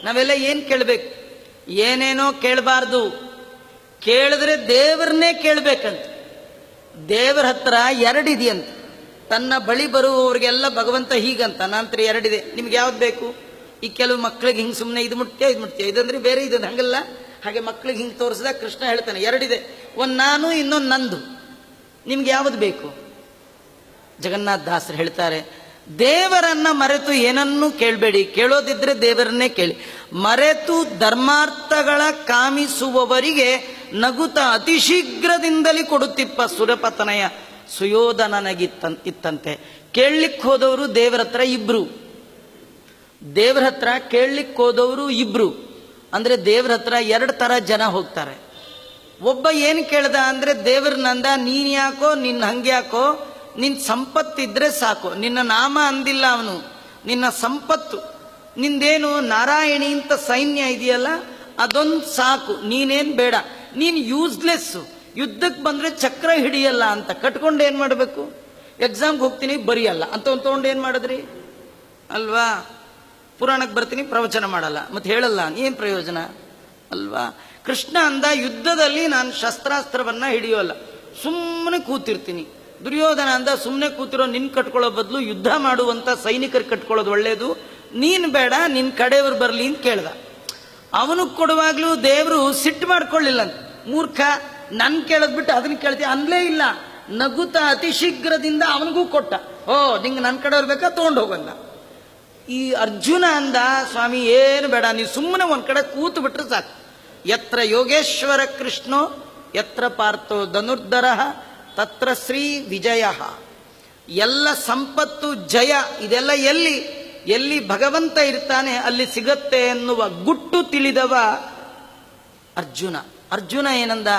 ನಾವೆಲ್ಲ ಏನು ಕೇಳಬೇಕು? ಏನೇನೋ ಕೇಳಬಾರ್ದು. ಕೇಳಿದ್ರೆ ದೇವರನ್ನೇ ಕೇಳಬೇಕಂತ. ದೇವರ ಹತ್ರ ಎರಡಿದೆಯಂತ. ತನ್ನ ಬಳಿ ಬರುವವರಿಗೆಲ್ಲ ಭಗವಂತ ಹೀಗಂತ, ನಂತರ ಎರಡಿದೆ, ನಿಮ್ಗೆ ಯಾವ್ದು ಬೇಕು? ಈ ಕೆಲವು ಮಕ್ಳಿಗೆ ಹಿಂಗೆ ಸುಮ್ಮನೆ ಇದು ಮುಟ್ತೀಯ ಇದು ಮುಟ್ತೀಯ, ಇದಂದ್ರೆ ಬೇರೆ, ಇದನ್ನು ಹಂಗಲ್ಲ. ಹಾಗೆ ಮಕ್ಳಿಗೆ ಹಿಂಗೆ ತೋರಿಸಿದಾಗ ಕೃಷ್ಣ ಹೇಳ್ತಾನೆ ಎರಡಿದೆ, ಒಂದು ನಾನು ಇನ್ನೊಂದು ನಂದು, ನಿಮ್ಗೆ ಯಾವುದು ಬೇಕು? ಜಗನ್ನಾಥ ದಾಸರು ಹೇಳ್ತಾರೆ, ದೇವರನ್ನ ಮರೆತು ಏನನ್ನೂ ಕೇಳಬೇಡಿ, ಕೇಳೋದಿದ್ರೆ ದೇವರನ್ನೇ ಕೇಳಿ. ಮರೆತು ಧರ್ಮಾರ್ಥಗಳ ಕಾಮಿಸುವವರಿಗೆ ನಗುತ ಅತಿ ಶೀಘ್ರದಿಂದಲೇ ಕೊಡುತ್ತಿಪ್ಪ ಸುರಪತನಯ ಸುಯೋಧನನಗಿತ್ತಂತೆ. ಕೇಳಲಿಕ್ಕೆ ಹೋದವರು ದೇವರ ಹತ್ರ ಇಬ್ರು, ದೇವರ ಹತ್ರ ಕೇಳಲಿಕ್ಕೆ ಹೋದವರು ಇಬ್ರು. ಅಂದ್ರೆ ದೇವರ ಹತ್ರ ಎರಡು ತರ ಜನ ಹೋಗ್ತಾರೆ. ಒಬ್ಬ ಏನು ಕೇಳ್ದ ಅಂದ್ರೆ, ದೇವ್ರನಂದ ನೀನ್ ಯಾಕೋ, ನಿನ್ನ ಹಂಗೆ ಯಾಕೋ, ನಿನ್ನ ಸಂಪತ್ತಿದ್ರೆ ಸಾಕು. ನಿನ್ನ ನಾಮ ಅಂದಿಲ್ಲ ಅವನು, ನಿನ್ನ ಸಂಪತ್ತು, ನಿಂದೇನು ನಾರಾಯಣಿ ಅಂತ ಸೈನ್ಯ ಇದೆಯಲ್ಲ ಅದೊಂದು ಸಾಕು, ನೀನೇನು ಬೇಡ, ನೀನು ಯೂಸ್ಲೆಸ್ಸು, ಯುದ್ಧಕ್ಕೆ ಬಂದರೆ ಚಕ್ರ ಹಿಡಿಯಲ್ಲ ಅಂತ ಕಟ್ಕೊಂಡು ಏನು ಮಾಡಬೇಕು? ಎಕ್ಸಾಮ್ಗೆ ಹೋಗ್ತೀನಿ ಬರೆಯಲ್ಲ ಅಂತ ತೊಗೊಂಡು ಏನು ಮಾಡಿದ್ರಿ ಅಲ್ವಾ? ಪುರಾಣಕ್ಕೆ ಬರ್ತೀನಿ ಪ್ರವಚನ ಮಾಡಲ್ಲ, ಮತ್ತೆ ಹೇಳಲ್ಲ, ಏನು ಪ್ರಯೋಜನ ಅಲ್ವಾ? ಕೃಷ್ಣ ಅಂದ, ಯುದ್ಧದಲ್ಲಿ ನಾನು ಶಸ್ತ್ರಾಸ್ತ್ರವನ್ನು ಹಿಡಿಯೋಲ್ಲ, ಸುಮ್ಮನೆ ಕೂತಿರ್ತೀನಿ. ದುರ್ಯೋಧನ ಅಂದ, ಸುಮ್ಮನೆ ಕೂತಿರೋ ನಿನ್ನ ಕಟ್ಕೊಳ್ಳೋ ಬದಲು ಯುದ್ಧ ಮಾಡುವಂಥ ಸೈನಿಕರು ಕಟ್ಕೊಳ್ಳೋದು ಒಳ್ಳೆಯದು, ನೀನು ಬೇಡ, ನಿನ್ನ ಕಡೆಯವರು ಬರಲಿ ಅಂತ ಕೇಳ್ದ. ಅವನು ಕೊಡುವಾಗಲೂ ದೇವರು ಸಿಟ್ಟು ಮಾಡ್ಕೊಳ್ಳಿಲ್ಲ ಅಂತ. ಮೂರ್ಖ, ನನ್ನ ಕೇಳೋದು ಬಿಟ್ಟು ಅದನ್ನ ಕೇಳ್ತೀಯ ಅನ್ಲೇ ಇಲ್ಲ. ನಗುತ್ತಾ ಅತಿ ಶೀಘ್ರದಿಂದ ಅವನಿಗೂ ಕೊಟ್ಟ. ಓ, ನಿಂಗೆ ನನ್ನ ಕಡೆಯವ್ರು ಬೇಕಾ, ತೊಗೊಂಡು ಹೋಗಲ್ಲ. ಈ ಅರ್ಜುನ ಅಂದ, ಸ್ವಾಮಿ ಏನು ಬೇಡ, ನೀವು ಸುಮ್ಮನೆ ಒಂದು ಕಡೆ ಕೂತು ಬಿಟ್ರೆ ಸಾಕು. ಯತ್ರ ಯೋಗೇಶ್ವರ ಕೃಷ್ಣೋ ಯತ್ರ ಪಾರ್ಥೋ ಧನುರ್ಧರ ತತ್ರ ಶ್ರೀ ವಿಜಯ. ಎಲ್ಲ ಸಂಪತ್ತು ಜಯ ಇದೆಲ್ಲ ಎಲ್ಲಿ ಎಲ್ಲಿ ಭಗವಂತ ಇರ್ತಾನೆ ಅಲ್ಲಿ ಸಿಗತ್ತೆ ಎನ್ನುವ ಗುಟ್ಟು ತಿಳಿದವ ಅರ್ಜುನ. ಅರ್ಜುನ ಏನಂದ,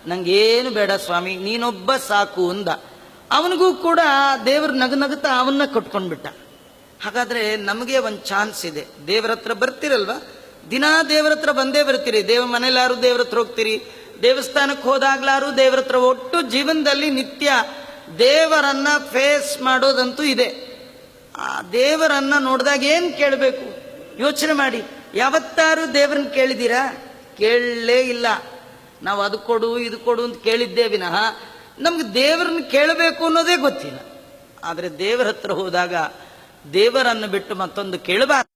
ನಂಗೇನು ಬೇಡ ಸ್ವಾಮಿ, ನೀನೊಬ್ಬ ಸಾಕು ಅಂದ. ಅವನಿಗೂ ಕೂಡ ದೇವರು ನಗುತ್ತಾ ಅವನ್ನ ಕಟ್ಕೊಂಡ್ಬಿಟ್ಟ. ಹಾಗಾದ್ರೆ ನಮಗೆ ಒಂದು ಚಾನ್ಸ್ ಇದೆ. ದೇವರ ಹತ್ರ ಬರ್ತಿರಲ್ವಾ, ದಿನಾ ದೇವರ ಹತ್ರ ಬಂದೇ ಬರ್ತೀರಿ. ಮನೇಲಾರು ದೇವರ ಹತ್ರ ಹೋಗ್ತೀರಿ, ದೇವಸ್ಥಾನಕ್ಕೆ ಹೋದಾಗ್ಲಾರು ದೇವರ ಹತ್ರ. ಒಟ್ಟು ಜೀವನದಲ್ಲಿ ನಿತ್ಯ ದೇವರನ್ನ ಫೇಸ್ ಮಾಡೋದಂತೂ ಇದೆ. ಆ ದೇವರನ್ನ ನೋಡಿದಾಗ ಏನು ಕೇಳಬೇಕು ಯೋಚನೆ ಮಾಡಿ. ಯಾವತ್ತಾರು ದೇವರನ್ನ ಕೇಳಿದ್ದೀರಾ? ಕೇಳಲೇ ಇಲ್ಲ. ನಾವು ಅದು ಕೊಡು ಇದು ಕೊಡು ಅಂತ ಕೇಳಿದ್ದೇ ವಿನಃ ನಮ್ಗೆ ದೇವರನ್ನ ಕೇಳಬೇಕು ಅನ್ನೋದೇ ಗೊತ್ತಿಲ್ಲ. ಆದರೆ ದೇವರ ಹತ್ರ ಹೋದಾಗ ದೇವರನ್ನು ಬಿಟ್ಟು ಮತ್ತೊಂದು ಕೇಳಬಾರ್ದು.